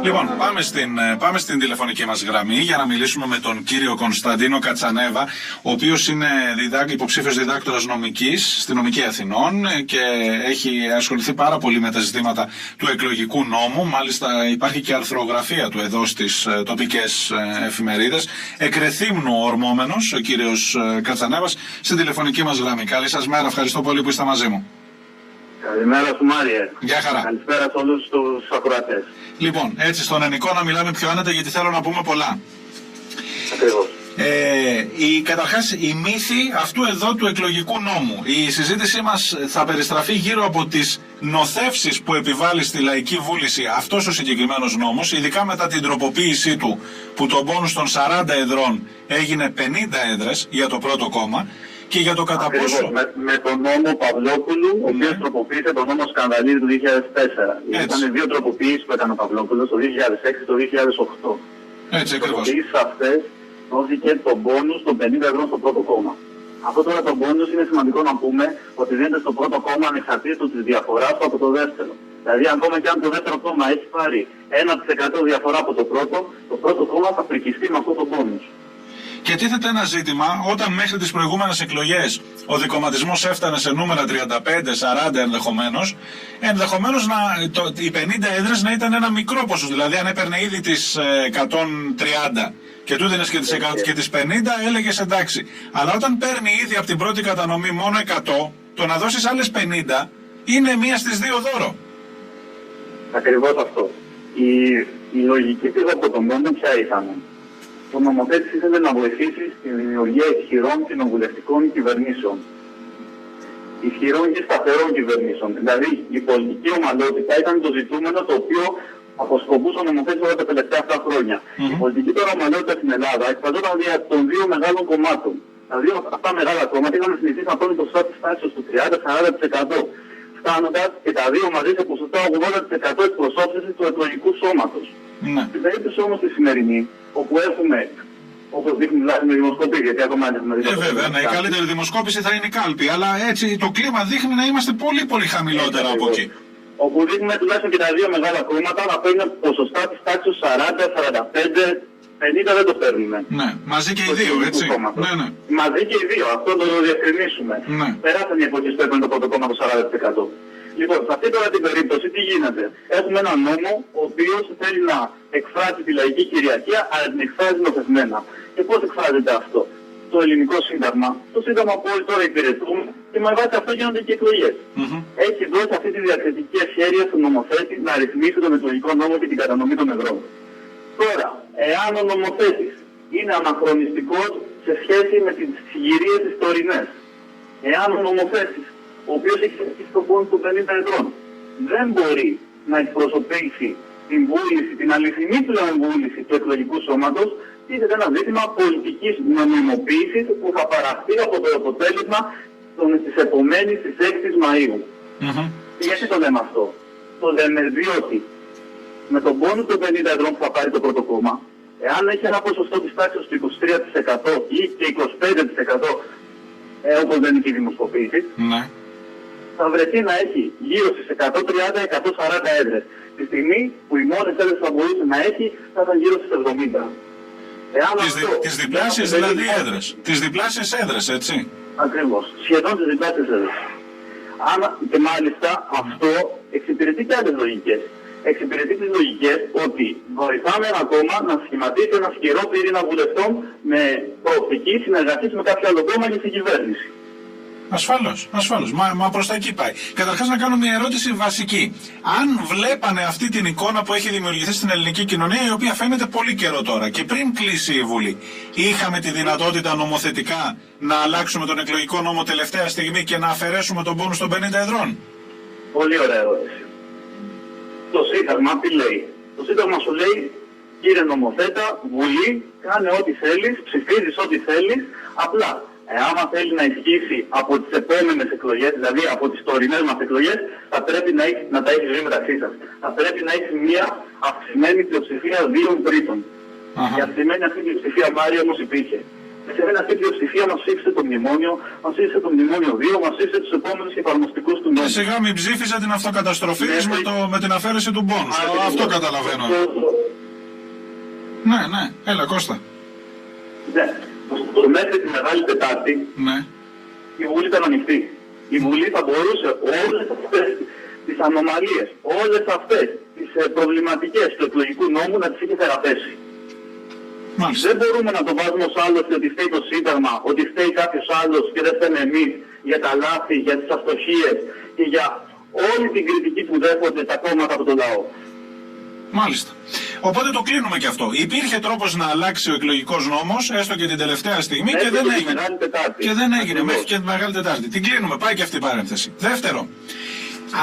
Λοιπόν, πάμε στην τηλεφωνική μας γραμμή για να μιλήσουμε με τον κύριο Κωνσταντίνο Κατσανέβα, ο οποίος είναι υποψήφιος διδάκτορας νομικής στη Νομική Αθηνών και έχει ασχοληθεί πάρα πολύ με τα ζητήματα του εκλογικού νόμου. Μάλιστα υπάρχει και αρθρογραφία του εδώ στις τοπικές εφημερίδες. Εκρεθύμνου ορμόμενος ο κύριος Κατσανέβας στην τηλεφωνική μας γραμμή. Καλή σας μέρα, ευχαριστώ πολύ που είστε μαζί μου. Καλημέρα σου, Μάριε. Γεια χαρά. Καλησπέρα σε όλους τους ακροατές. Λοιπόν, έτσι στον ενικό να μιλάμε πιο άνετα, γιατί θέλω να πούμε πολλά. Ακριβώς. Καταρχάς η μύθη αυτού εδώ του εκλογικού νόμου. Η συζήτησή μας θα περιστραφεί γύρω από τις νοθεύσεις που επιβάλλει στη Λαϊκή Βούληση αυτός ο συγκεκριμένος νόμος, ειδικά μετά την τροποποίησή του, που το μπόνους των 40 εδρών έγινε 50 έδρες για το πρώτο κόμμα. Και για το κατά πόσο... Με τον νόμο Παυλόπουλου, ο οποίος τροποποίησε τον νόμο Σκανδαλίδη του 2004. Ήταν δύο τροποποιήσεις που έκανε ο Παυλόπουλος το 2006 και το 2008. Έτσι, ακριβώς. Οι τροποποιήσεις αυτές δόθηκε τον πόνους των 50 ευρώ στο πρώτο κόμμα. Αυτό τώρα το πόνους είναι σημαντικό να πούμε ότι δίνεται στο πρώτο κόμμα ανεξαρτήτως της διαφοράς του από το δεύτερο. Δηλαδή, ακόμα και αν το δεύτερο κόμμα έχει πάρει 1% διαφορά από το πρώτο κόμμα θα πρικιστεί με αυτό το πόνους. Και τίθεται ένα ζήτημα, όταν μέχρι τις προηγούμενες εκλογές ο δικομματισμός έφτανε σε νούμερα 35-40 ενδεχομένως οι 50 έδρες να ήταν ένα μικρό ποσοστό. Δηλαδή, αν έπαιρνε ήδη τις 130 και του έδινες και τις 50, έλεγες εντάξει. Αλλά όταν παίρνει ήδη από την πρώτη κατανομή μόνο 100, το να δώσεις άλλες 50 είναι μία στις δύο δώρο. Ακριβώς αυτό. Η λογική πίσω από τον νόμο ποια ήταν? Ο νομοθέτης ήθελε να βοηθήσει στη δημιουργία ισχυρών κοινοβουλευτικών κυβερνήσεων. Ισχυρών και σταθερών κυβερνήσεων. Δηλαδή η πολιτική ομαλότητα ήταν το ζητούμενο το οποίο αποσκοπούσε ο νομοθέτης όλα τα τελευταία αυτά χρόνια. Η πολιτική τώρα ομαλότητα στην Ελλάδα εκφραζόταν δια των δύο μεγάλων κομμάτων. Τα δύο αυτά μεγάλα κόμματα είχαν συνηθίσει να παίρνουν ποσοστά της τάξης του 30-40%. Φτάνοντας και τα δύο μαζί σε ποσοστά 80% εκπροσώπησης του εκλογικού σώματος. Στην περίπτωση όμως τη σημερινή, όπου έχουμε, όπως δείχνει με δημοσκόπηση, γιατί ακόμα δεν έχουμε δει. Βέβαια, ναι, η καλύτερη δημοσκόπηση θα είναι η κάλπη, αλλά έτσι το κλίμα δείχνει να είμαστε πολύ πολύ χαμηλότερα από εκεί. Όπου δείχνουμε τουλάχιστον και τα δύο μεγάλα κόμματα να παίρνουν ποσοστά της τάξης 40, 45, 50 δεν το παίρνουμε. Ναι, μαζί και οι δύο, έτσι. Ναι. Μαζί και οι δύο, αυτό το διευκρινίσουμε. Ναι. Περάσαν οι εποχές που έπαιρνε το πρώτο κόμμα το 40%. Λοιπόν, σε αυτή τώρα την περίπτωση τι γίνεται? Έχουμε έναν νόμο ο οποίος θέλει να εκφράσει τη λαϊκή κυριαρχία, αλλά την εκφράζει νοθευμένα. Και πώς εκφράζεται αυτό? Το ελληνικό σύνταγμα, το σύνταγμα που όλοι τώρα υπηρετούμε, και με βάση αυτό γίνονται και εκλογές. Έχει δώσει αυτή τη διακριτική ευχέρεια στον νομοθέτη να ρυθμίσει τον εκλογικό νόμο και την κατανομή των εδρών. Τώρα, εάν ο νομοθέτης είναι αναχρονιστικός σε σχέση με τις συγκυρίες τις τωρινές, εάν ο νομοθέτης, ο οποίος έχει θέσει τον πόνο των 50 ετών, δεν μπορεί να εκπροσωπήσει την βούληση, την αληθινή πλέον βούληση του εκλογικού σώματος, τίθεται ένα ζήτημα πολιτικής νομιμοποίησης που θα παραχθεί από το αποτέλεσμα της επομένης της 6ης Μαΐου. Γιατί το λέμε αυτό? Το λέμε διότι με τον πόνο των 50 ετών που θα πάρει το πρώτο κόμμα, εάν έχει ένα ποσοστό της τάξης του 23% ή και 25%, όπως δεν είναι και η δημοσκοπήση, θα βρεθεί να έχει γύρω στις 130-140 έδρες. Τη στιγμή που οι μόνες έδρες που θα μπορούσε να έχει θα ήταν γύρω στις 70. Τις διπλάσιες δηλαδή έδρες. Τις διπλάσιες έδρες, έτσι. Ακριβώς. Σχεδόν τις διπλάσιες έδρες. Και μάλιστα αυτό εξυπηρετεί και άλλες λογικές. Εξυπηρετεί τις λογικές ότι βοηθάμε ένα κόμμα να σχηματίσει ένα ισχυρό πυρήνα βουλευτών με προοπτική συνεργασία με κάποιο άλλο κόμμα για την κυβέρνηση. Ασφαλώς. Μα προς τα εκεί πάει. Καταρχάς να κάνω μια ερώτηση βασική. Αν βλέπανε αυτή την εικόνα που έχει δημιουργηθεί στην ελληνική κοινωνία, η οποία φαίνεται πολύ καιρό τώρα και πριν κλείσει η Βουλή, είχαμε τη δυνατότητα νομοθετικά να αλλάξουμε τον εκλογικό νόμο τελευταία στιγμή και να αφαιρέσουμε τον πόνους των 50 εδρών? Πολύ ωραία ερώτηση. Το Σύνταγμα τι λέει? Το Σύνταγμα σου λέει, κύριε νομοθέτα, Βουλή, κάνε ό,τι θέλεις, ψηφίζεις ό,τι θέλεις, απλά άμα θέλει να ισχύσει από τις επόμενες εκλογές, δηλαδή από τις τωρινές μας εκλογές, θα πρέπει να τα έχει βρει μεταξύ σας. Θα πρέπει να έχει μια αυξημένη πλειοψηφία 2 τρίτων. Η αυξημένη αυτή πλειοψηφία, Μάρια, όμως υπήρχε. Σε μένα αυτή η πλειοψηφία μας ψήφισε το μνημόνιο, μας ψήφισε το μνημόνιο 2, μας ψήφισε τους επόμενους εφαρμοστικούς του νόμου. Σιγά μην ψήφιζα την αυτοκαταστροφή με την αφαίρεση του μπόνους. Αυτό καταλαβαίνω. Ναι, έλα Κώστα. Ναι, μέχρι τη Μεγάλη Τετάρτη ναι. Η Βουλή ήταν ανοιχτή. Η Βουλή θα μπορούσε όλες αυτές τις ανομαλίες, όλες αυτές τις προβληματικές του εκλογικού νόμου να τις είχε θεραπεύσει. Μάλιστα. Δεν μπορούμε να το βάζουμε ως άλλος ότι φταίει το Σύνταγμα, ότι φταίει κάποιος άλλος και δεν φταίμε εμείς για τα λάθη, για τις αστοχίες και για όλη την κριτική που δέχονται τα κόμματα από τον λαό. Μάλιστα. Οπότε το κλείνουμε και αυτό. Υπήρχε τρόπος να αλλάξει ο εκλογικός νόμος, έστω και την τελευταία στιγμή, και δεν έγινε. Και δεν έγινε μέχρι και τη Μεγάλη Τετάρτη. Την κλείνουμε, πάει και αυτή η παρένθεση. Δεύτερο,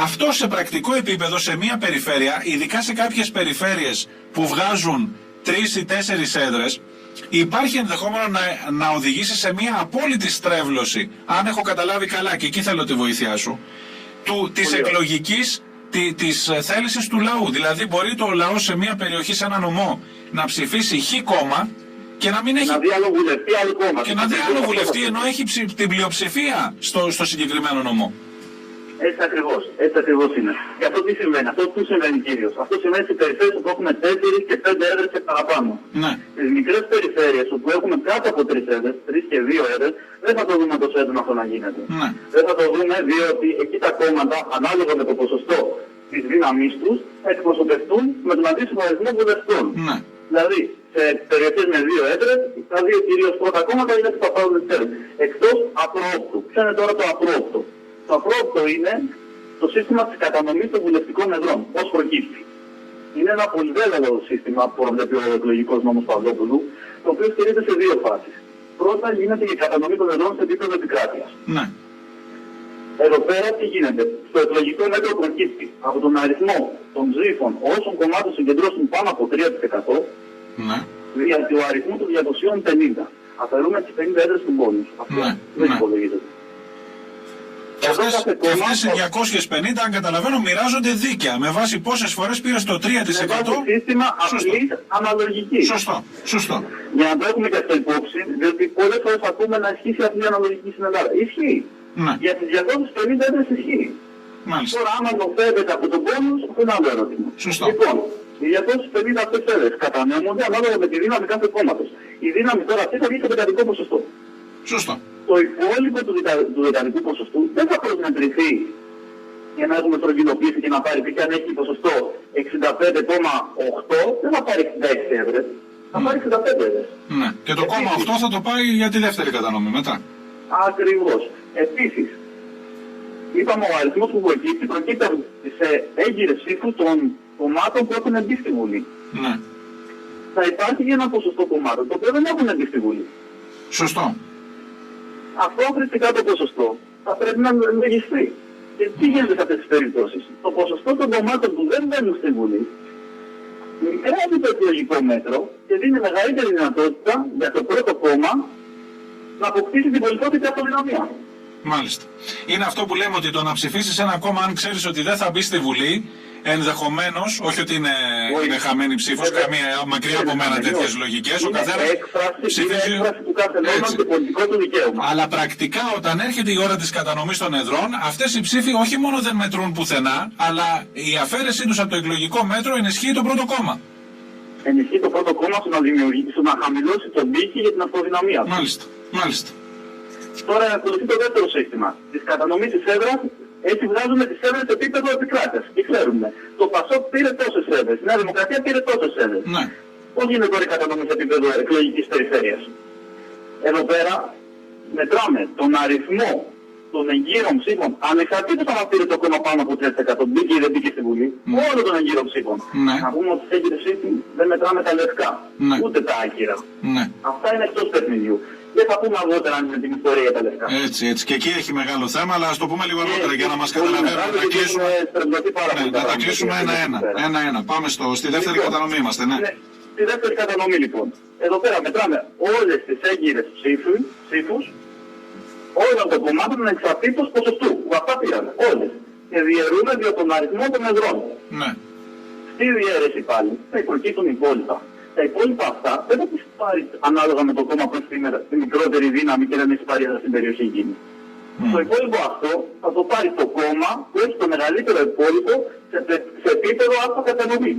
αυτό σε πρακτικό επίπεδο σε μια περιφέρεια, ειδικά σε κάποιες περιφέρειες που βγάζουν 3 ή 4 έδρες, υπάρχει ενδεχόμενο να οδηγήσει σε μια απόλυτη στρέβλωση, αν έχω καταλάβει καλά, και εκεί θέλω τη βοήθειά σου, της εκλογικής της θέλησης του λαού. Δηλαδή μπορεί το λαό σε μια περιοχή, σε ένα νομό, να ψηφίσει χ κόμμα και να μην έχει... Να δει άλλο βουλευτή, άλλο κόμμα. Και να δει άλλο βουλευτή, ενώ έχει την πλειοψηφία στο συγκεκριμένο νομό. Έτσι ακριβώς είναι. Και αυτό τι σημαίνει, αυτό που σημαίνει κυρίως. Αυτό σημαίνει στις περιφέρειες όπου έχουμε 4 και 5 έδρες και παραπάνω. Ναι. Στις μικρές περιφέρειες όπου έχουμε κάτω από 3 έδρες, 3 και 2 έδρες, δεν θα το δούμε τόσο έντονο αυτό να γίνεται. Ναι. Δεν θα το δούμε διότι εκεί τα κόμματα, ανάλογα με το ποσοστό της δύναμής τους, θα εκπροσωπευτούν με τον αντίστοιχο αριθμό βουλευτών. Ναι. Δηλαδή, σε περιοχές με 2 έδρες, τα 2 κυρίως πρώτα κόμματα είναι που θα πάρουν τις έδρες. Εκτός απρόοπτου. Ποιο είναι τώρα το απρόοπτο? Το απρόοπτο είναι το σύστημα της κατανομής των βουλευτικών εδρών, ως προκύπτει. Είναι ένα πολύ βέβαιο σύστημα που προβλέπει ο εκλογικός νόμος Παυλόπουλου, το οποίο στηρίζεται σε 2 φάσεις. Πρώτα γίνεται η κατανομή των εδρών σε επίπεδο επικράτειας. Ναι. Εδώ πέρα τι γίνεται? Στο εκλογικό μέτρο προκύπτει από τον αριθμό των ψήφων όσων κομμάτων συγκεντρώσουν πάνω από 3%, ναι. γιατί ο αριθμός των 250. Αφαιρούμε τις 50 έδρες του πόνους. Αυτό δεν υπολογίζεται. Και αυτές οι 250, αν καταλαβαίνω, μοιράζονται δίκαια. Με βάση πόσες φορές πήρες το 3%. Με βάση σύστημα απλής αναλογικής. Σωστό. Για να το έχουμε και αυτό υπόψη, διότι πολλές φορές ακούμε να ισχύσει απλή αναλογική στην Ελλάδα. Ισχύει. Ναι. Για τις 250 έδρες ισχύει. Μάλιστα. Τώρα άμα το φεύγεται από τον πόνους, αυτό είναι άλλο ερώτημα. Σωστό. Λοιπόν, οι 250 αυτές έδρες κατανέμονται ανάλογα με τη δύναμη κάθε κόμματος. Η δύναμη τώρα αυτή θα βγει στο πεντατικό ποσοστό. Σωστό. Το υπόλοιπο του δεκαδικού ποσοστού δεν θα προσμετρηθεί για να έχουμε στρογγυλοποίηση και να πάρει, π.χ. αν έχει ποσοστό 65,8, δεν θα πάρει 66 έδρες, θα πάρει 65 έδρες. Ναι. Και το κόμμα 8 θα το πάει για τη δεύτερη κατανομή μετά. Ακριβώς. Επίσης, είπαμε ο αριθμός που προκύπτει από τις έγκυρες ψήφους των κομμάτων που έχουν μπει στη Βουλή. Ναι. Θα υπάρχει και ένα ποσοστό κομμάτων το οποίο δεν έχουν μπει στη Βουλή. Σωστό. Αυτό αριθμητικά το ποσοστό θα πρέπει να μεγιστεί. Και τι γίνεται σε αυτές τις περιπτώσεις? Το ποσοστό των κομμάτων που δεν μπαίνουν στη Βουλή μικραίνει το εκλογικό μέτρο και δίνει μεγαλύτερη δυνατότητα για το πρώτο κόμμα να αποκτήσει την πολιτική αυτοδυναμία. Μάλιστα. Είναι αυτό που λέμε ότι το να ψηφίσεις ένα κόμμα, αν ξέρεις ότι δεν θα μπει στη Βουλή, ενδεχομένως, όχι ότι είναι χαμένη ψήφος, καμία μακριά από μένα τέτοιες λογικές, ο καθένας ψηφίζει. Είναι έκφραση του κάθε νόμου και πολιτικό του δικαίωμα. Αλλά πρακτικά όταν έρχεται η ώρα της κατανομής των εδρών, αυτές οι ψήφοι όχι μόνο δεν μετρούν πουθενά, αλλά η αφαίρεσή τους από το εκλογικό μέτρο ενισχύει το πρώτο κόμμα. Ενισχύει το πρώτο κόμμα στο να δημιουργήσει, στο να χαμηλώσει τον πύχη για την αυτοδυναμία του. Μάλιστα. Τώρα ακολουθεί το δεύτερο σύστημα της κατανομής της έδρας. Έτσι βγάζουμε τις έδρες σε επίπεδο επικράτειας. Και ξέρουμε, το ΠΑΣΟΚ πήρε τόσες έδρες, η Νέα Δημοκρατία πήρε τόσες έδρες. Ναι. Πώς γίνεται τώρα η κατανομή σε επίπεδο εκλογικής περιφέρειας? Εδώ πέρα μετράμε τον αριθμό των εγκύρων ψήφων, ανεξαρτήτως αν πήρε το κόμμα πάνω από 3%, μπήκε ή δεν μπήκε στη Βουλή, όλων των εγκύρων ψήφων. Ναι. Να πούμε ότι σε έγκυρες ψήφοι δεν μετράμε τα λευκά, ούτε τα άκυρα. Ναι. Αυτά είναι εκτός παιχνιδιού. Δεν θα πούμε αργότερα αν είναι την ιστορία για τα λευκά. Έτσι. Και εκεί έχει μεγάλο θέμα, αλλά ας το πούμε λίγο αργότερα για να μας καταλαβαίνουμε. Να τα κλείσουμε ένα-ένα. Πάμε στη δεύτερη κατανομή είμαστε. Ναι. Στη δεύτερη κατανομή λοιπόν. Εδώ πέρα μετράμε όλες τις έγκυρες ψήφους όλων των κομμάτων ανεξαρτήτως ποσοστού. Που αυτά πήραμε. Όλες. Και διαιρούμε δια τον αριθμό των εδρών. Ναι. Στη διαίρεση πάλι θα προκύπτουν υπόλοιπα. τα υπόλοιπα αυτά δεν θα τις πάρει ανάλογα με το κόμμα που έχει τη μικρότερη δύναμη και δεν έχει πάρει έδρα στην περιοχή εκείνη. Το υπόλοιπο αυτό θα το πάρει το κόμμα που έχει το μεγαλύτερο υπόλοιπο σε επίπεδο αυτοκατανομή.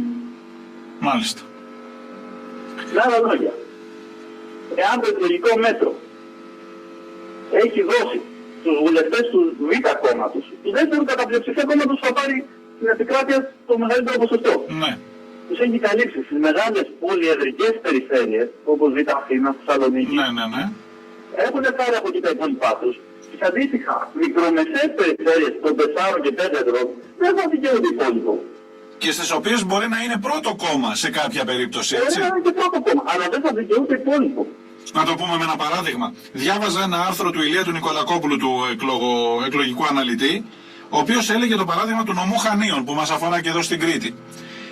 Μάλιστα. Με άλλα λόγια, εάν το εκλογικό μέτρο έχει δώσει στους βουλευτές του Β κόμματος, του δεύτερου κατά πλειοψηφία κόμματος θα πάρει στην επικράτεια το μεγαλύτερο ποσοστό. Ναι. Τους έχει καλύψει στις μεγάλες πολυεδρικές περιφέρειες, όπως Β' Αθήνα, Θεσσαλονίκη. Ναι. Έχουν πάρει από εκεί τα υπόλοιπά τους. Τις αντίστοιχα μικρομεσαίες περιφέρειες των 4 και 5 εδρών δεν θα δικαιούνται υπόλοιπο. Και στις οποίες μπορεί να είναι πρώτο κόμμα σε κάποια περίπτωση, έτσι. Μπορεί να είναι και πρώτο κόμμα, αλλά δεν θα δικαιούνται υπόλοιπο. Να το πούμε με ένα παράδειγμα. Διάβαζα ένα άρθρο του Ηλία του Νικολακόπουλου, του εκλογικού αναλυτή, ο οποίος έλεγε το παράδειγμα του νομού Χανίων που μας αφορά και εδώ στην Κρήτη.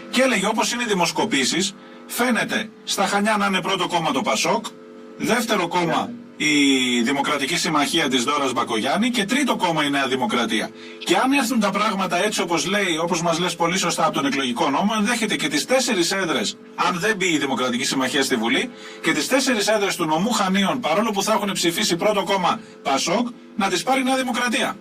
Και έλεγε όπως είναι οι δημοσκοπήσεις, φαίνεται στα Χανιά να είναι πρώτο κόμμα το Πασόκ, δεύτερο κόμμα η Δημοκρατική Συμμαχία της Δώρας Μπακογιάννη και τρίτο κόμμα η Νέα Δημοκρατία. Και αν έρθουν τα πράγματα έτσι όπως μας λες πολύ σωστά από τον εκλογικό νόμο, ενδέχεται και τις 4 έδρες, αν δεν μπει η Δημοκρατική Συμμαχία στη Βουλή, και τις 4 έδρες του νομού Χανίων, παρόλο που θα έχουν ψηφίσει πρώτο κόμμα Πασόκ, να τις πάρει η Νέα Δημοκρατία.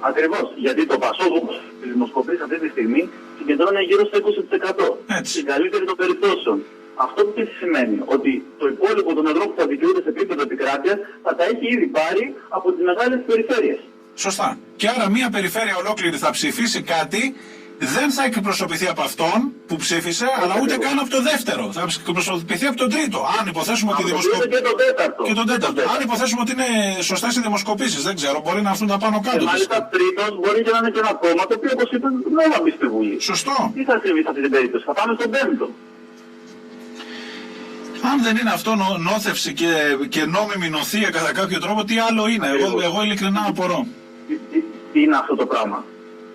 Ακριβώς, γιατί το Πασόκ στις δημοσκοπήσεις αυτή τη στιγμή συγκεντρώνει γύρω στο 20%. Στην καλύτερη των περιπτώσεων. Αυτό τι σημαίνει, ότι το υπόλοιπο των εδρών που θα δικαιούνται σε επίπεδο επικράτειας θα τα έχει ήδη πάρει από τις μεγάλες περιφέρειες. Σωστά. Και άρα μια περιφέρεια ολόκληρη θα ψηφίσει κάτι, δεν θα εκπροσωπηθεί από αυτόν που ψήφισε, αλλά ούτε καν από το δεύτερο. Θα εκπροσωπηθεί από τον τρίτο. Αν υποθέσουμε ότι και τον τέταρτο. Αν υποθέσουμε ότι είναι σωστές οι δημοσκοπήσεις, δεν ξέρω, μπορεί να έρθουν τα πάνω κάτω. Και μάλιστα τρίτος μπορεί και να είναι και ένα κόμμα το οποίο, όπως είπε, δεν θα μπει στη Βουλή. Σωστό. Τι θα συμβεί σε αυτή την περίπτωση, θα πάμε στον πέμπτο. Αν δεν είναι αυτό νόθευση και νόμιμη νοθεία κατά κάποιο τρόπο, τι άλλο είναι. Εγώ ειλικρινά απορώ. Τι είναι αυτό το πράγμα.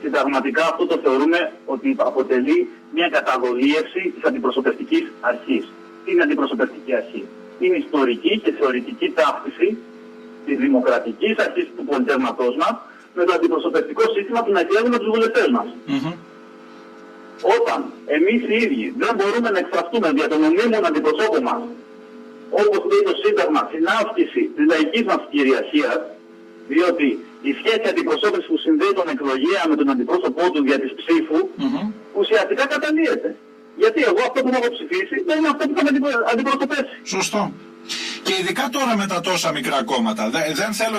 Συνταγματικά αυτό το θεωρούμε ότι αποτελεί μια καταγωγίευση της αντιπροσωπευτικής αρχής. Τι είναι αντιπροσωπευτική αρχή? Είναι ιστορική και θεωρητική ταύτιση της δημοκρατικής αρχής του πολιτεύματός μας με το αντιπροσωπευτικό σύστημα που να εκλέγουμε τους βουλευτές μας. Όταν εμείς οι ίδιοι δεν μπορούμε να εκφραστούμε δια των νομίμων αντιπροσώπων μας, όπως λέει το Σύνταγμα, στην άσκηση της λαϊκής μας κυριαρχίας, διότι η σχέση αντιπροσώπησης που συνδέει τον εκλογέα με τον αντιπρόσωπό του δια της ψήφου, ουσιαστικά καταλύεται. Γιατί εγώ αυτό που έχω ψηφίσει δεν είναι αυτό που θα με αντιπροσωπέσει. Σωστό. Και ειδικά τώρα με τα τόσα μικρά κόμματα.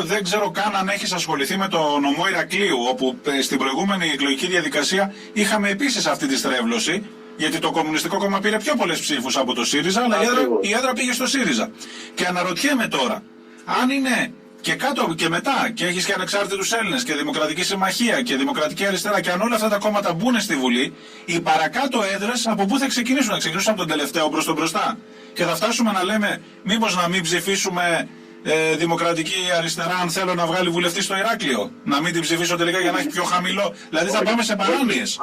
Δεν ξέρω καν αν έχεις ασχοληθεί με το νομό Ηρακλείου, όπου στην προηγούμενη εκλογική διαδικασία είχαμε επίσης αυτή τη στρέβλωση, γιατί το Κομμουνιστικό Κόμμα πήρε πιο πολλές ψήφους από το ΣΥΡΙΖΑ, αλλά η έδρα πήγε στο ΣΥΡΙΖΑ. Και αναρωτιέμαι τώρα, αν είναι και κάτω και μετά, και έχεις και Ανεξάρτητους Έλληνες και Δημοκρατική Συμμαχία και Δημοκρατική Αριστερά, και αν όλα αυτά τα κόμματα μπουν στη Βουλή, οι παρακάτω έδρες από πού θα ξεκινήσουν? Να ξεκινήσουν από τον τελευταίο προς τον μπροστά. Και θα φτάσουμε να λέμε, μήπως να μην ψηφίσουμε Δημοκρατική Αριστερά αν θέλω να βγάλει βουλευτή στο Ηράκλειο? Να μην την ψηφίσω τελικά για να έχει πιο χαμηλό? Δηλαδή θα πάμε σε παράνοιες.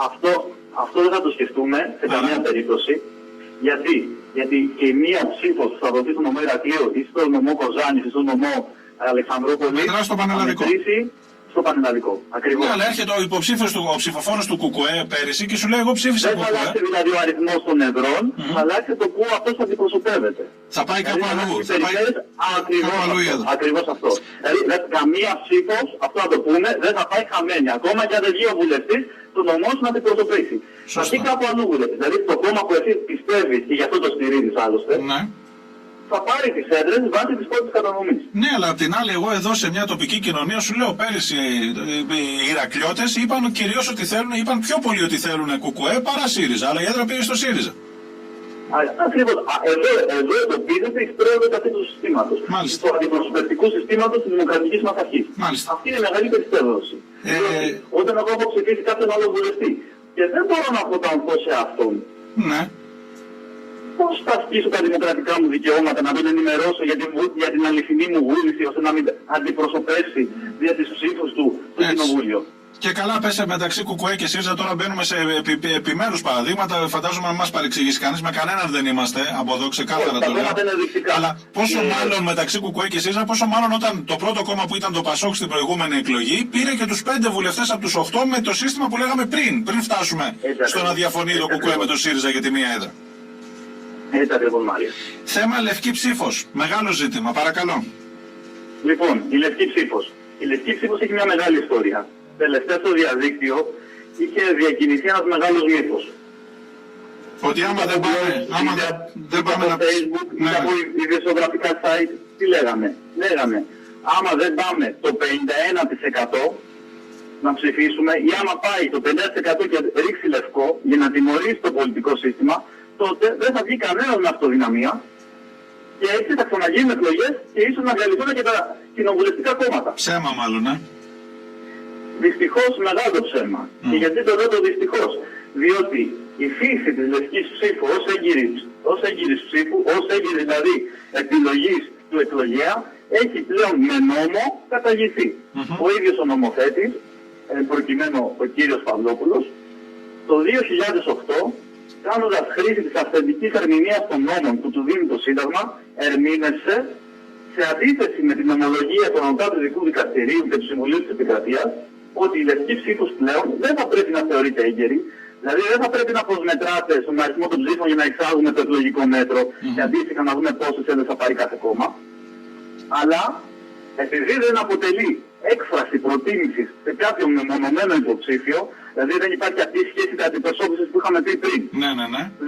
Αυτό δεν θα το σκεφτούμε σε καμία περίπτωση. Γιατί η μία ψήφος που θα δοθεί στο νομό Ηρακλείου ή στο νομό Κοζάνης ή στο νομό Αλεξανδρούπολη μετρά στο Πανελλαδικό. Στο Πανελλαδικό. Ακριβώς. Ναι, αλλά έρχεται ο ψηφοφόρος του ΚΚΕ πέρυσι και σου λέει: εγώ ψήφισα ΚΚΕ. Δεν θα αλλάξει δηλαδή ο αριθμός των εδρών, θα αλλάξει το που αυτός θα αντιπροσωπεύεται. Θα πάει κάπου αλλού. Ακριβώς αυτό. Δηλαδή καμία ψήφος, αυτό να το πούμε, δεν θα πάει χαμένη. Ακόμα και αν δεν βγει ο βουλευτής, το νομό να αντιπροσωπήσει. Θα βγει κάπου αλλού βουλευτής. Δηλαδή το κόμμα που εσύ πιστεύεις και γι' αυτό το στηρίζεις άλλωστε. Ναι. Θα πάρει τις έδρες βάσει της πρώτης κατανομής. Ναι, αλλά απ' την άλλη, εγώ εδώ σε μια τοπική κοινωνία σου λέω πέρυσι οι Ηρακλιώτες είπαν κυρίως ότι θέλουν, είπαν πιο πολύ ότι θέλουν ΚΚΕ παρά ΣΥΡΙΖΑ, αλλά η έδρα πήγε στο ΣΥΡΙΖΑ. Ακριβώς. Εδώ εντοπίζεται η στρέβλωση αυτού του συστήματος. Μάλιστα. Του αντιπροσωπευτικού συστήματος της δημοκρατικής μας αρχής. Μάλιστα. Αυτή είναι η μεγαλύτερη στρέβλωση. Όταν εγώ έχω ψηφίσει κάποιον άλλο βουλευτή και δεν μπορώ να αποτανθώ σε αυτόν. Ναι. Πώς θα ασκήσω τα δημοκρατικά μου δικαιώματα, να τον ενημερώσω για την αληθινή μου βούληση, ώστε να μην αντιπροσωπεύσει δια τις ψήφους του στο Κοινοβούλιο? Και καλά, πέσε μεταξύ ΚΚΕ και ΣΥΡΙΖΑ, τώρα μπαίνουμε σε επιμέρους παραδείγματα. Φαντάζομαι να μας παρεξηγήσει κανείς, με κανέναν δεν είμαστε από εδώ, ξεκάθαρα το λέω. Αλλά πόσο μάλλον μεταξύ ΚΚΕ και ΣΥΡΙΖΑ, πόσο μάλλον όταν το πρώτο κόμμα που ήταν το ΠΑΣΟΚ στην προηγούμενη εκλογή πήρε και τους 5 βουλευτές από τους 8 με το σύστημα που λέγαμε πριν φτάσουμε στο να διαφωνεί το ΚΚΕ με το ΣΥΡΙΖΑ για τη μία έδρα. Έτσι ακριβώς, Μάρια. Θέμα λευκή ψήφος. Μεγάλο ζήτημα, παρακαλώ. Λοιπόν, η λευκή ψήφος. Η λευκή ψήφος έχει μια μεγάλη ιστορία. Τελευταία στο διαδίκτυο είχε διακινηθεί ένας μεγάλος μύθος. Ότι άμα δεν πάμε από να... Facebook, Ναι. από ιδιοσιογραφικά site, τι λέγαμε. Λέγαμε, άμα δεν πάμε το 51% να ψηφίσουμε ή άμα πάει το 50% και ρίξει λευκό για να τιμωρήσει το πολιτικό σύστημα, τότε δεν θα βγει κανένας με αυτοδυναμία και έτσι θα ξαναγίνουν εκλογές και ίσως να διαλυθούν και τα κοινοβουλευτικά κόμματα. Ψέμα μάλλον, Δυστυχώς μεγάλο ψέμα. Και γιατί το λέω το δυστυχώς? Διότι η φύση της λευκής ψήφου ως έγκυρης ψήφου, ως έγκυρης δηλαδή επιλογής του εκλογέα, έχει πλέον με νόμο καταγγηθεί. Ο ίδιος ο νομοθέτης, προκειμένου ο κύριος Παυλόπουλος, το 2008, κάνοντας χρήση της αυθεντικής ερμηνείας των νόμων που του δίνει το Σύνταγμα, ερμήνευσε σε αντίθεση με την ομολογία του Ανωτάτου Ειδικού Δικαστηρίου και του Συμβουλίου της Επικρατείας, ότι η λευκή ψήφος πλέον δεν θα πρέπει να θεωρείται έγκαιρη, δηλαδή δεν θα πρέπει να προσμετράτε στον αριθμό των ψήφων για να εξάγουμε το εκλογικό μέτρο και αντίστοιχα να δούμε πόσες έδρες θα πάρει κάθε κόμμα, αλλά επειδή δεν αποτελεί έκφραση προτίμησης σε κάποιον μεμονωμένο υποψήφιο, δηλαδή δεν υπάρχει αυτή η σχέση αντιπροσώπησης που είχαμε πει πριν,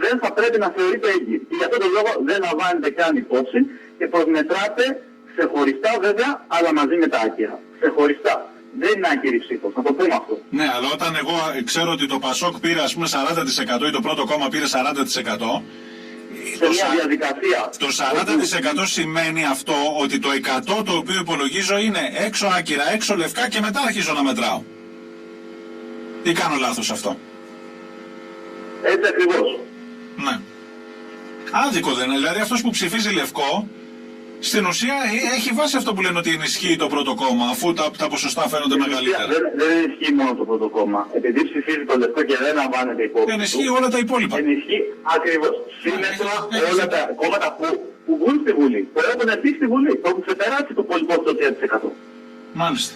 δεν θα πρέπει να θεωρείται έγκυρη. Και για αυτόν τον λόγο δεν λαμβάνεται καν υπόψη και προσμετράτε ξεχωριστά βέβαια, αλλά μαζί με τα άκυρα. Ξεχωριστά. Δεν είναι άκυρη ψήφος, να το πούμε αυτό. Ναι, αλλά όταν εγώ ξέρω ότι το Πασόκ πήρε ας πούμε 40% ή το πρώτο κόμμα πήρε 40%, σε μια διαδικασία. Το 40% σημαίνει αυτό ότι το 100 το οποίο υπολογίζω είναι έξω άκυρα, έξω λευκά και μετά αρχίζω να μετράω. Ή κάνω λάθος αυτό? Έτσι ακριβώς. Ναι. Άδικο δεν είναι? Δηλαδή αυτός που ψηφίζει λευκό, στην ουσία έχει βάσει αυτό που λένε ότι ενισχύει το πρώτο κόμμα, αφού τα ποσοστά φαίνονται μεγαλύτερα. Δεν ενισχύει μόνο το πρώτο κόμμα. Επειδή ψηφίζει το λευκό και δεν λαμβάνεται υπόψη. Ενισχύει όλα τα υπόλοιπα. Ενισχύει ακριβώς. Σύννεφρα όλα τα κόμματα που βγουν στη Βουλή. Που έχουν μπει στη Βουλή. Που έχουν ξεπεράσει το πολιτικό 3%. Μάλιστα.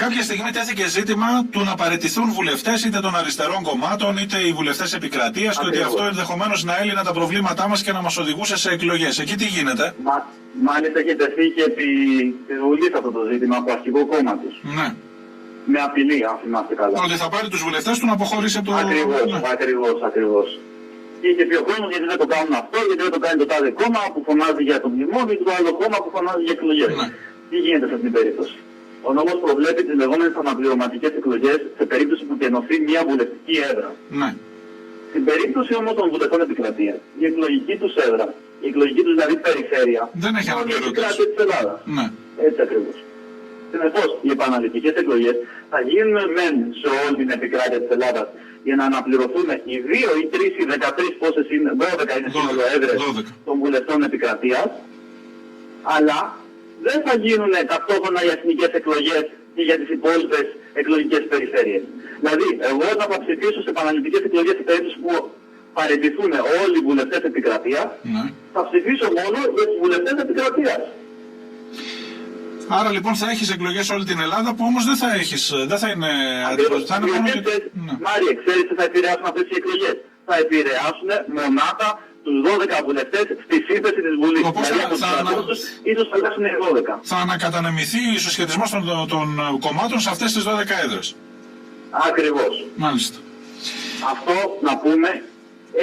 Κάποια στιγμή τέθηκε ζήτημα του να παραιτηθούν βουλευτές είτε των αριστερών κομμάτων είτε οι βουλευτές επικρατείας και ότι αυτό ενδεχομένως να έλυνε τα προβλήματά μας και να μας οδηγούσε σε εκλογές. Εκεί τι γίνεται? Μάλιστα έχει τεθεί και τη Βουλή αυτό το ζήτημα από αρχικό κόμμα τους. Ναι. Με απειλή, αν θυμάστε καλά. Ότι θα πάρει τους βουλευτές του να αποχωρήσει από το... Ακριβώς. Και είχε πει ο κόσμος γιατί δεν το κάνουν αυτό, γιατί δεν το κάνει το τάδε κόμμα που φωνάζει για το μνημόνιο ή το άλλο κόμμα που φωνάζει για εκλογές. Ναι. Τι γίνεται σε αυτήν την περίπτωση? Ο νόμος προβλέπει τις λεγόμενες αναπληρωματικές εκλογές σε περίπτωση που κενωθεί μια βουλευτική έδρα. Ναι. Στην περίπτωση όμως των βουλευτών επικρατείας, η εκλογική τους έδρα, η εκλογική τους δηλαδή περιφέρεια, δεν έχει αναπληρωτές. Είναι η επικράτεια της Ελλάδας. Ναι. Έτσι ακριβώς. Συνεπώς, οι επαναληπτικές εκλογές θα γίνουν μεν σε όλη την επικράτεια της Ελλάδας για να αναπληρωθούν οι 2 ή 3 ή 13 πόσες είναι, 12 είναι σύνολο έδρες των βουλευτών επικρατείας, αλλά δεν θα γίνουν ταυτόχρονα οι εθνικές εκλογές και για τις υπόλοιπες εκλογικές περιφέρειες. Δηλαδή, εγώ όταν θα ψηφίσω σε επαναληπτικές εκλογές σε περίπτωση που παραιτηθούν όλοι οι βουλευτές επικρατείας, θα ψηφίσω μόνο για τους βουλευτές επικρατείας. Άρα λοιπόν θα έχεις εκλογές σε όλη την Ελλάδα που όμως δεν θα είναι αντιπροσωπευτικές. Μάρια, ξέρεις τι θα επηρεάσουν αυτές οι εκλογές? Θα επηρεάσουν μονάχα τους 12 βουλευτές στη σύνθεση της Βουλής. Δηλαδή ίσως θα αλλάξουν οι 12. Θα ανακατανεμηθεί ο συσχετισμός των κομμάτων σε αυτές τις 12 έδρες. Ακριβώς. Μάλιστα. Αυτό να πούμε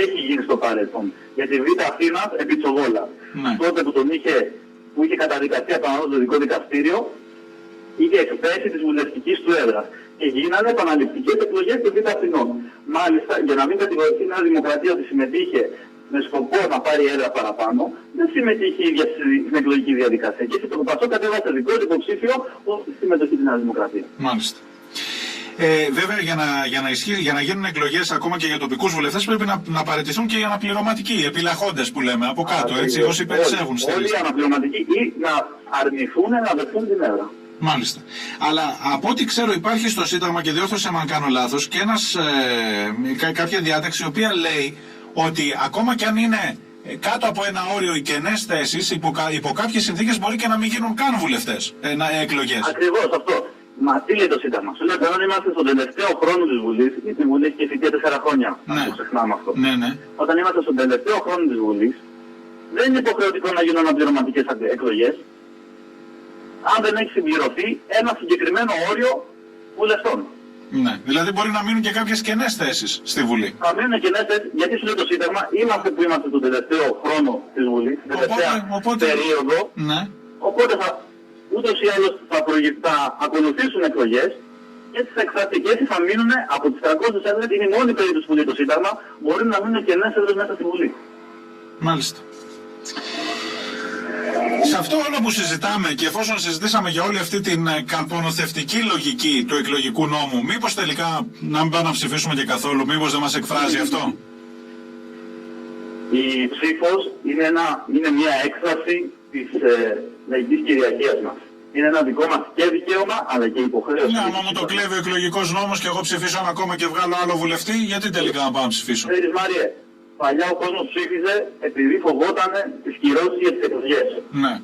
έχει γίνει στο παρελθόν. Για τη Β' Αθήνας επί Τσογόλα. Ναι. Τότε που είχε καταδικαστεί από το Ανώτατο Δικαστήριο, είχε εκπέσει της βουλευτικής του έδρας. Και γίνανε επαναληπτικές εκλογές στη Β' Αθηνών. Μάλιστα, για να μην κατηγορηθεί η Νέα Δημοκρατία ότι συμμετείχε με σκοπό να πάρει έδρα παραπάνω, δεν συμμετείχε η ίδια στην εκλογική διαδικασία. Και το Πασόκ κατέβασε δικό του υποψήφιο ως τη συμμετοχή της Νέας Δημοκρατίας. Μάλιστα. Βέβαια, για να γίνουν εκλογές ακόμα και για τοπικούς βουλευτές πρέπει να παραιτηθούν και οι αναπληρωματικοί, οι επιλαχόντες που λέμε από κάτω, έτσι, όσοι περισσεύουν στη λίστα. Όλοι οι αναπληρωματικοί ή να αρνηθούν να δεχθούν την έδρα. Μάλιστα. Αλλά από ό,τι ξέρω υπάρχει στο Σύνταγμα, και διόρθωσε αν κάνω λάθος, και κάποια διάταξη η οποία λέει ότι ακόμα κι αν είναι κάτω από ένα όριο οι κενές θέσεις, υπό κάποιες συνθήκες μπορεί και να μην γίνουν καν βουλευτές, εκλογές. Ακριβώς αυτό. Μα τι λέει το Σύνταγμα? Σου λέει όταν είμαστε στον τελευταίο χρόνο της Βουλής, γιατί η Βουλή έχει και θητεία 4 χρόνια. Ναι. Το ξεχνάμε αυτό. Ναι, ναι. Όταν είμαστε στον τελευταίο χρόνο της Βουλής, δεν είναι υποχρεωτικό να γίνουν αναπληρωματικές εκλογές, αν δεν έχει συμπληρωθεί ένα συγκεκριμένο όριο βουλευτών. Ναι. Δηλαδή μπορεί να μείνουν και κάποιες κενές θέσεις στη Βουλή. Θα μείνουν κενές θέσεις, γιατί σου λέει το Σύνταγμα, είμαστε που είμαστε στον τελευταίο χρόνο της Βουλής, την τελευταία περίοδο. Ναι. Οπότε ούτως ή άλλως θα ακολουθήσουν εκλογές και τις εξαρτικές θα μείνουν από τις 300 έδρες, είναι η μόνη περίπτωση που λέει το Σύνταγμα, μπορεί να μείνουν κενές έδρες μέσα στη Βουλή. Μάλιστα. Σε αυτό όλο που συζητάμε και εφόσον συζητήσαμε για όλη αυτή την καρπονοθευτική λογική του εκλογικού νόμου, μήπως τελικά να μην πάμε να ψηφίσουμε και καθόλου, μήπως δεν μας εκφράζει αυτό? Η ψήφος είναι μια έκφραση της λαϊκής κυριαρχίας μας. Είναι ένα δικό μας και δικαίωμα, αλλά και υποχρέωση. Ναι, άμα μου το κλέβει ο εκλογικός νόμος και εγώ ψηφίσω ένα κόμμα και βγάλω άλλο βουλευτή, γιατί τελικά να πάω να ψηφίσω? Ξέρεις Μάριε, παλιά ο κόσμος ψήφιζε επειδή φοβόταν τις κυρώσεις για τις εκλογές. Ναι.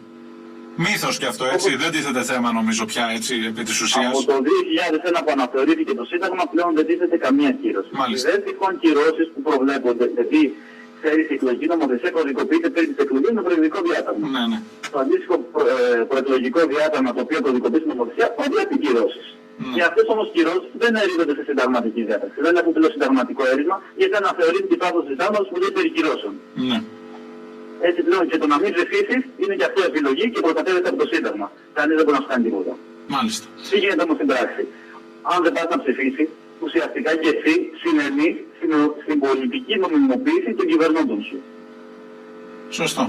Μύθος κι αυτό, έτσι. Δεν τίθεται θέμα νομίζω πια, έτσι, επί της ουσίας. Από το 2001 που αναθεωρήθηκε το Σύνταγμα πλέον δεν τίθεται καμία κύρωση. Μάλιστα. Δεν τυχόν κυρώσεις που προβλέπονται, γιατί ξέρεις η εκλογική νομοθεσία κωδικοποιείται πριν τις εκλογές με προεκλογικό διάταγμα. Ναι, ναι. Το αντίστοιχο προεκλογικό διάταγμα το οποίο κωδικοποιεί στην νομοθεσία προβλέπει κυρώσεις. Ναι. Και αυτές όμως κυρώσεις δεν έρχονται σε συνταγματική διάταξη. Δεν έχουν πλέον συνταγματικό έρισμα γιατί αναθεωρείται την πάθος του συντάγματος που λέει περί κυρώσεων. Ναι. Έτσι πλέον και το να μην ψηφίσεις είναι και αυτό επιλογή και προστατεύεται από το Σύνταγμα. Κανείς δεν μπορεί να σου κάνει τίποτα. Μάλιστα. Τι γίνεται όμως στην πράξη? Αν δεν πας να ψηφίσεις, ουσιαστικά και εσύ συνενείς στην πολιτική νομιμοποίηση των κυβερνώντων σου. Σωστό.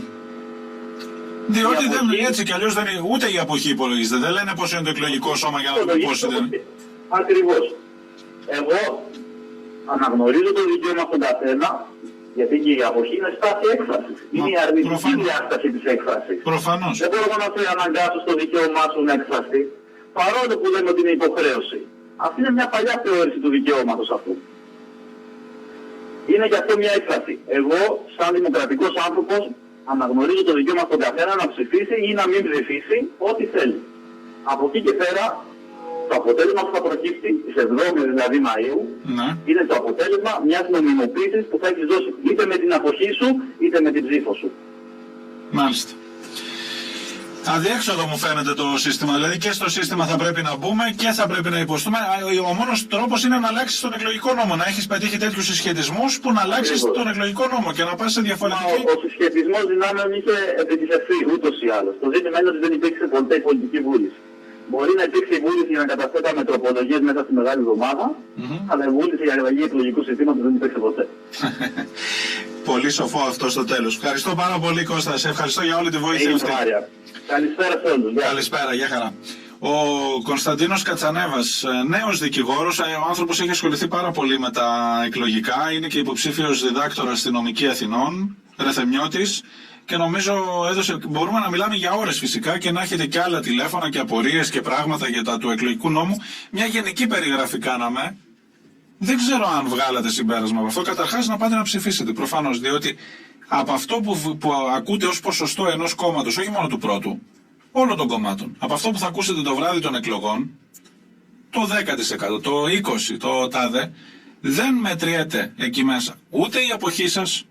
Διότι δεν, έτσι κι αλλιώς δεν είναι, ούτε η αποχή υπολογίζεται. Δεν λένε πώς είναι το εκλογικό σώμα για να δούμε πώς είναι. Ακριβώς. Εγώ αναγνωρίζω το δικαίωμα στον καθένα, γιατί και η αποχή είναι στάση έκφρασης. Είναι η αρνητική διάσταση της έκφρασης. Προφανώς. Δεν μπορώ να σε αναγκάσω στο δικαίωμά σου να εκφραστεί, παρόλο που λέμε ότι είναι υποχρέωση. Αυτή είναι μια παλιά θεώρηση του δικαιώματος αυτού. Είναι και αυτό μια έκφραση. Εγώ, σαν δημοκρατικός άνθρωπος, αναγνωρίζω το δικαίωμα στον καθένα να ψηφίσει ή να μην ψηφίσει ό,τι θέλει. Από εκεί και πέρα, το αποτέλεσμα που θα προκύψει, τις 7 δηλαδή Μαΐου, Ναι. είναι το αποτέλεσμα μιας νομιμοποίησης που θα έχεις δώσει είτε με την αποχή σου, είτε με την ψήφο σου. Μάλιστα. Αδιέξοδο μου φαίνεται το σύστημα. Δηλαδή και στο σύστημα θα πρέπει να μπούμε και θα πρέπει να υποστούμε. Ο μόνος τρόπος είναι να αλλάξεις τον εκλογικό νόμο. Να έχεις πετύχει τέτοιους συσχετισμούς που να αλλάξεις τον εκλογικό νόμο και να πας σε διαφορετική. Ο συσχετισμός δυνάμεων είχε επιτυχηθεί ούτως ή άλλως. Το ζήτημα είναι ότι δεν υπήρξε ποτέ η πολιτική βούληση. Μπορεί να υπήρξε η βούληση για να καταθέταμε τροπολογίες μέσα στη Μεγάλη Εβδομάδα, αλλά η βούληση για αλλαγή εκλογικού συστήματος δεν υπήρξε ποτέ. Πολύ σοφό αυτό στο τέλος. Ευχαριστώ πάρα πολύ, Κώστα. Σε ευχαριστώ για όλη τη βοήθεια αυτή. Καλησπέρα σε όλους. Καλησπέρα, γεια χαρά. Ο Κωνσταντίνος Κατσανέβας, νέος δικηγόρος, ο άνθρωπος έχει ασχοληθεί πάρα πολύ με τα εκλογικά, είναι και υποψήφιος διδάκτορας στη Νομική Αθηνών, Ρεθεμιώτης, και νομίζω μπορούμε να μιλάμε για ώρες φυσικά και να έχετε και άλλα τηλέφωνα και απορίες και πράγματα για τα του εκλογικού νόμου. Μια γενική περιγραφή κάναμε. Δεν ξέρω αν βγάλατε συμπέρασμα από αυτό. Καταρχάς να πάτε να ψηφίσετε, προφανώς, διότι από αυτό που ακούτε ως ποσοστό ενός κόμματος, όχι μόνο του πρώτου, όλων των κομμάτων, από αυτό που θα ακούσετε το βράδυ των εκλογών, το 10%, το 20%, το τάδε, δεν μετριέται εκεί μέσα ούτε η αποχή σας,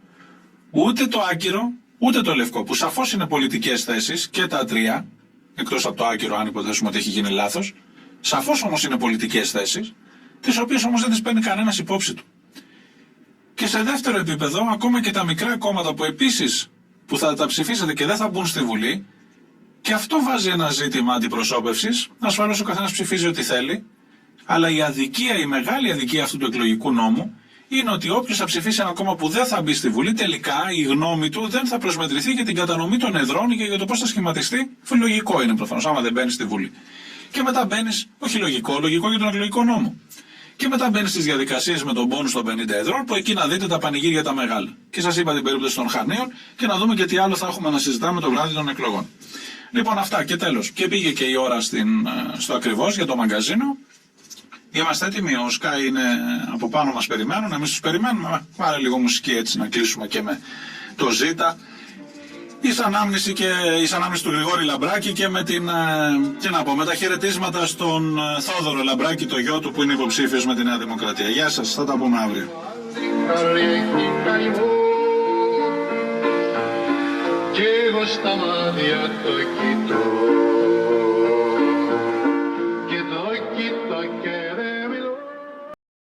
ούτε το άκυρο, ούτε το λευκό, που σαφώς είναι πολιτικές θέσεις και τα τρία, εκτός από το άκυρο αν υποθέσουμε ότι έχει γίνει λάθος, σαφώς όμως είναι πολιτικές θέσεις, τις οποίες όμως δεν τις παίρνει κανένας υπόψη του. Και σε δεύτερο επίπεδο, ακόμα και τα μικρά κόμματα που επίσης που θα τα ψηφίσετε και δεν θα μπουν στη Βουλή, και αυτό βάζει ένα ζήτημα αντιπροσώπευσης. Ασφαλώς ο καθένας ψηφίζει ό,τι θέλει, αλλά η αδικία, η μεγάλη αδικία αυτού του εκλογικού νόμου είναι ότι όποιος θα ψηφίσει ένα κόμμα που δεν θα μπει στη Βουλή, τελικά η γνώμη του δεν θα προσμετρηθεί για την κατανομή των εδρών και για το πώς θα σχηματιστεί. Λογικό είναι προφανώς, άμα δεν μπαίνει στη Βουλή. Και μετά μπαίνει, όχι λογικό για τον εκλογικό νόμο. Και μετά μπαίνει στις διαδικασίες με τον πόνους των 50 εδρών, που εκεί να δείτε τα πανηγύρια τα μεγάλα. Και σας είπα την περίπτωση των Χανίων και να δούμε και τι άλλο θα έχουμε να συζητάμε το βράδυ των εκλογών. Λοιπόν, αυτά και τέλος. Και πήγε και η ώρα στο ακριβώς για το μαγκαζίνο. Είμαστε έτοιμοι, ο Sky είναι από πάνω μας περιμένουν, εμείς τους περιμένουμε. Βάλε λίγο μουσική έτσι να κλείσουμε και με το Ζήτα. Η εις ανάμνηση του Γρηγόρη Λαμπράκη και με την, με τα χαιρετίσματα στον Θόδωρο Λαμπράκη, το γιο του που είναι υποψήφιος με τη Νέα Δημοκρατία. Γεια σας, θα τα πούμε αύριο. Κι εγώ στα μάτια το κοιτώ.